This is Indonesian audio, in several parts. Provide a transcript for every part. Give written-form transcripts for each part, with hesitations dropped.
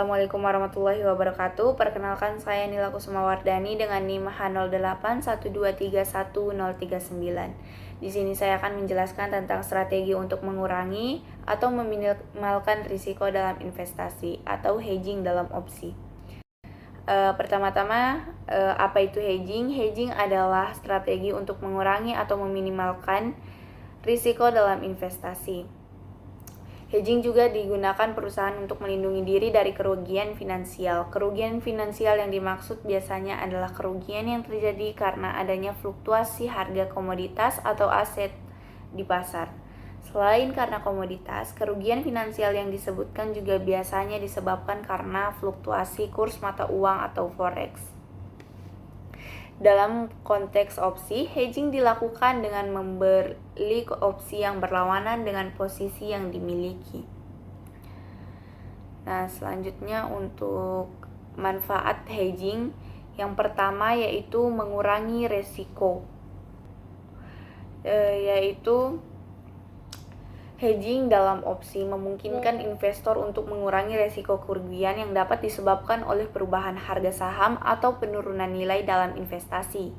Assalamualaikum warahmatullahi wabarakatuh. Perkenalkan, saya Nila Kusumawardani dengan NIM H0812311039. Di sini saya akan menjelaskan tentang strategi untuk mengurangi atau meminimalkan risiko dalam investasi atau hedging dalam opsi. Pertama-tama, apa itu hedging? Hedging adalah strategi untuk mengurangi atau meminimalkan risiko dalam investasi. Hedging juga digunakan perusahaan untuk melindungi diri dari kerugian finansial. Kerugian finansial yang dimaksud biasanya adalah kerugian yang terjadi karena adanya fluktuasi harga komoditas atau aset di pasar. Selain karena komoditas, kerugian finansial yang disebutkan juga biasanya disebabkan karena fluktuasi kurs mata uang atau forex. Dalam konteks opsi, hedging dilakukan dengan membeli opsi yang berlawanan dengan posisi yang dimiliki. Nah, selanjutnya untuk manfaat hedging, yang pertama yaitu mengurangi resiko. Hedging dalam opsi memungkinkan investor untuk mengurangi resiko kerugian yang dapat disebabkan oleh perubahan harga saham atau penurunan nilai dalam investasi.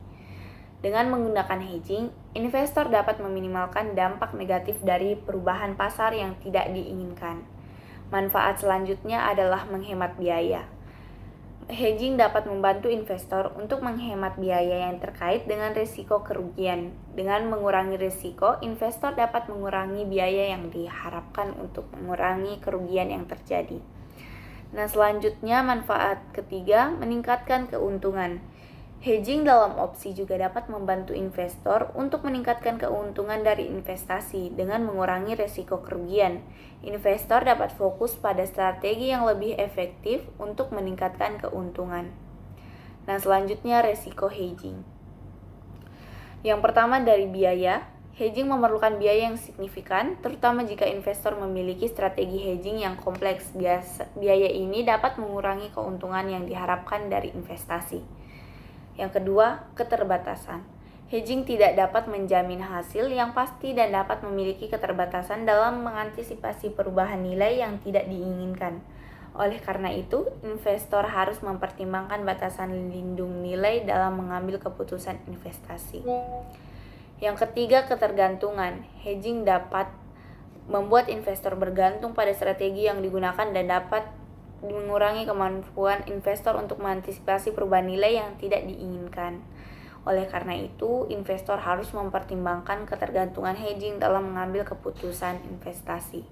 Dengan menggunakan hedging, investor dapat meminimalkan dampak negatif dari perubahan pasar yang tidak diinginkan. Manfaat selanjutnya adalah menghemat biaya. Hedging dapat membantu investor untuk menghemat biaya yang terkait dengan risiko kerugian. Dengan mengurangi risiko, investor dapat mengurangi biaya yang diharapkan untuk mengurangi kerugian yang terjadi. Nah, selanjutnya manfaat ketiga, meningkatkan keuntungan. Hedging dalam opsi juga dapat membantu investor untuk meningkatkan keuntungan dari investasi dengan mengurangi risiko kerugian. Investor dapat fokus pada strategi yang lebih efektif untuk meningkatkan keuntungan. Nah, selanjutnya risiko hedging. Yang pertama dari biaya. Hedging memerlukan biaya yang signifikan, terutama jika investor memiliki strategi hedging yang kompleks. Biaya ini dapat mengurangi keuntungan yang diharapkan dari investasi. Yang kedua, keterbatasan. Hedging tidak dapat menjamin hasil yang pasti dan dapat memiliki keterbatasan dalam mengantisipasi perubahan nilai yang tidak diinginkan. Oleh karena itu, investor harus mempertimbangkan batasan lindung nilai dalam mengambil keputusan investasi. Yang ketiga, ketergantungan. Hedging dapat membuat investor bergantung pada strategi yang digunakan dan dapat mengurangi kemampuan investor untuk mengantisipasi perubahan nilai yang tidak diinginkan. Oleh karena itu, investor harus mempertimbangkan ketergantungan hedging dalam mengambil keputusan investasi.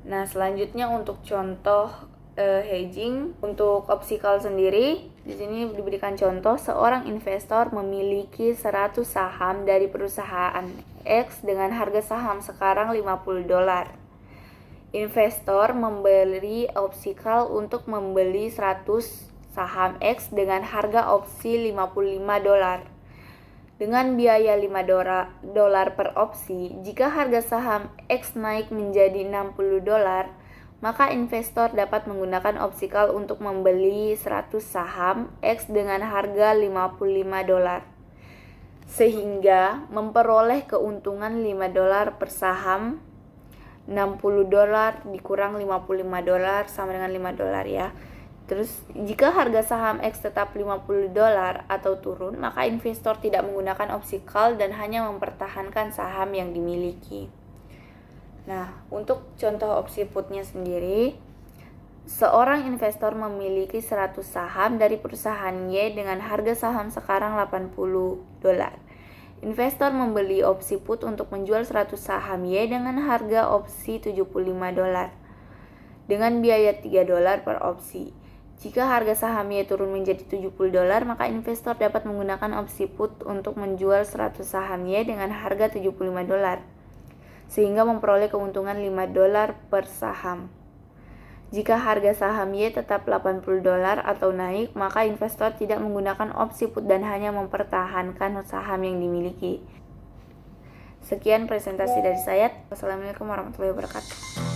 Nah, selanjutnya untuk contoh hedging untuk opsi call sendiri, di sini diberikan contoh seorang investor memiliki 100 saham dari perusahaan X dengan harga saham sekarang $50. Investor membeli opsi call untuk membeli 100 saham X dengan harga opsi $55. Dengan biaya $5 per opsi, jika harga saham X naik menjadi $60, maka investor dapat menggunakan opsi call untuk membeli 100 saham X dengan harga $55. Sehingga memperoleh keuntungan $5 per saham. $60 dikurang $55 sama dengan $5 ya. Terus jika harga saham X tetap $50 atau turun, maka investor tidak menggunakan opsi call dan hanya mempertahankan saham yang dimiliki. Nah, untuk contoh opsi putnya sendiri, seorang investor memiliki 100 saham dari perusahaan Y dengan harga saham sekarang $80. Investor membeli opsi put untuk menjual 100 saham Y dengan harga opsi $75 dengan biaya $3 per opsi. Jika harga saham Y turun menjadi $70, maka investor dapat menggunakan opsi put untuk menjual 100 saham Y dengan harga $75 sehingga memperoleh keuntungan $5 per saham. Jika harga saham Y tetap $80 atau naik, maka investor tidak menggunakan opsi put dan hanya mempertahankan saham yang dimiliki. Sekian presentasi dari saya. Wassalamualaikum warahmatullahi wabarakatuh.